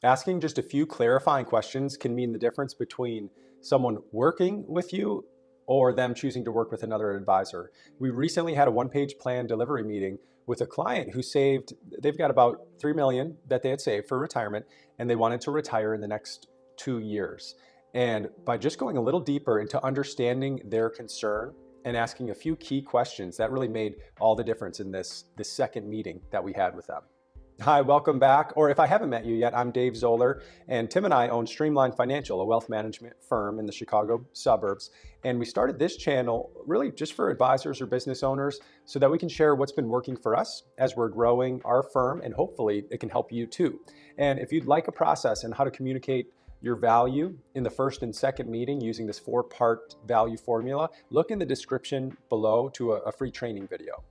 Asking just a few clarifying questions can mean the difference between someone working with you or them choosing to work with another advisor. We recently had a one-page plan delivery meeting with a client who they've got about 3 million that they had saved for retirement, and they wanted to retire in the next 2 years. And by just going a little deeper into understanding their concern and asking a few key questions, that really made all the difference in this second meeting that we had with them. Hi, welcome back. Or if I haven't met you yet, I'm Dave Zoller, and Tim and I own Streamlined Financial, a wealth management firm in the Chicago suburbs. And we started this channel really just for advisors or business owners so that we can share what's been working for us as we're growing our firm, and hopefully it can help you too. And if you'd like a process and how to communicate your value in the first and second meeting using this 4-part value formula, look in the description below to a free training video.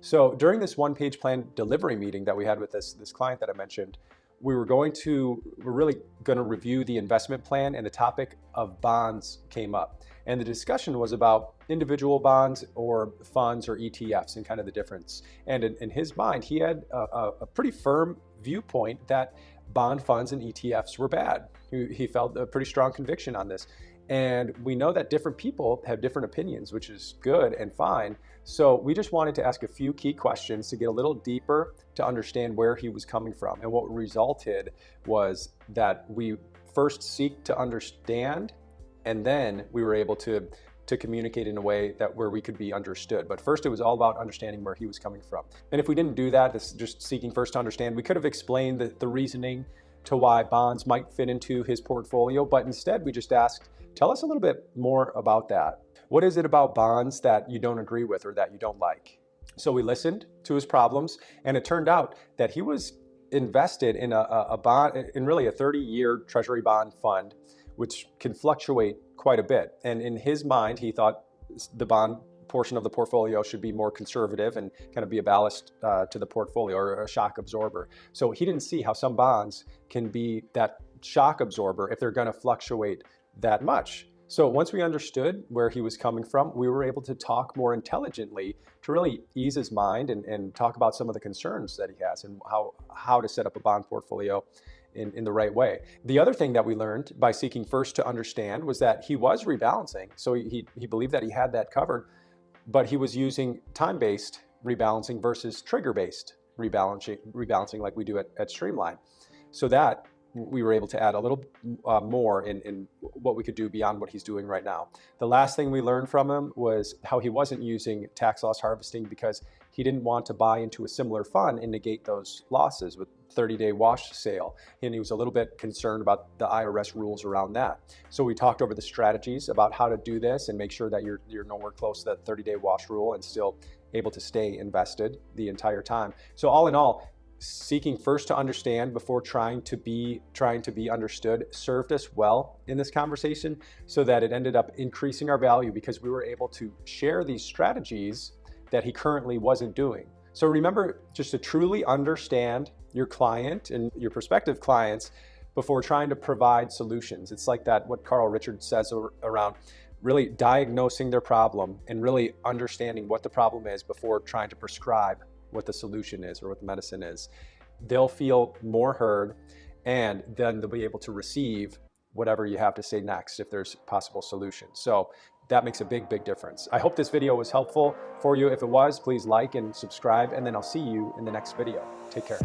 So during this one-page plan delivery meeting that we had with this client that I mentioned, we're really going to review the investment plan, and the topic of bonds came up. And the discussion was about individual bonds or funds or ETFs and kind of the difference. And in his mind, he had a pretty firm viewpoint that bond funds and ETFs were bad. He felt a pretty strong conviction on this. And we know that different people have different opinions, which is good and fine. So we just wanted to ask a few key questions to get a little deeper to understand where he was coming from. And what resulted was that we first seek to understand, and then we were able to communicate in a way where we could be understood. But first, it was all about understanding where he was coming from. And if we didn't do that, this just seeking first to understand, we could have explained the reasoning to why bonds might fit into his portfolio, but instead we just asked, tell us a little bit more about that. What is it about bonds that you don't agree with or that you don't like? So we listened to his problems, and it turned out that he was invested in a bond, in really a 30-year treasury bond fund, which can fluctuate quite a bit. And in his mind, he thought the bond portion of the portfolio should be more conservative and kind of be a ballast to the portfolio, or a shock absorber. So he didn't see how some bonds can be that shock absorber if they're going to fluctuate that much. So once we understood where he was coming from, we were able to talk more intelligently to really ease his mind and talk about some of the concerns that he has and how to set up a bond portfolio in the right way. The other thing that we learned by seeking first to understand was that he was rebalance. So he believed that he had that covered, but he was using time-based rebalancing versus trigger-based rebalancing like we do at Streamline. So that we were able to add a little more in what we could do beyond what he's doing right now. The last thing we learned from him was how he wasn't using tax loss harvesting because he didn't want to buy into a similar fund and negate those losses with 30-day wash sale. And he was a little bit concerned about the IRS rules around that. So we talked over the strategies about how to do this and make sure that you're nowhere close to that 30-day wash rule and still able to stay invested the entire time. So all in all, seeking first to understand before trying to be understood served us well in this conversation, so that it ended up increasing our value because we were able to share these strategies that he currently wasn't doing. So remember, just to truly understand your client and your prospective clients before trying to provide solutions. It's like that, what Carl Richards says around really diagnosing their problem and really understanding what the problem is before trying to prescribe what the solution is or what the medicine is. They'll feel more heard, and then they'll be able to receive whatever you have to say next if there's possible solutions. So that makes a big, big difference. I hope this video was helpful for you. If it was, please like and subscribe, and then I'll see you in the next video. Take care.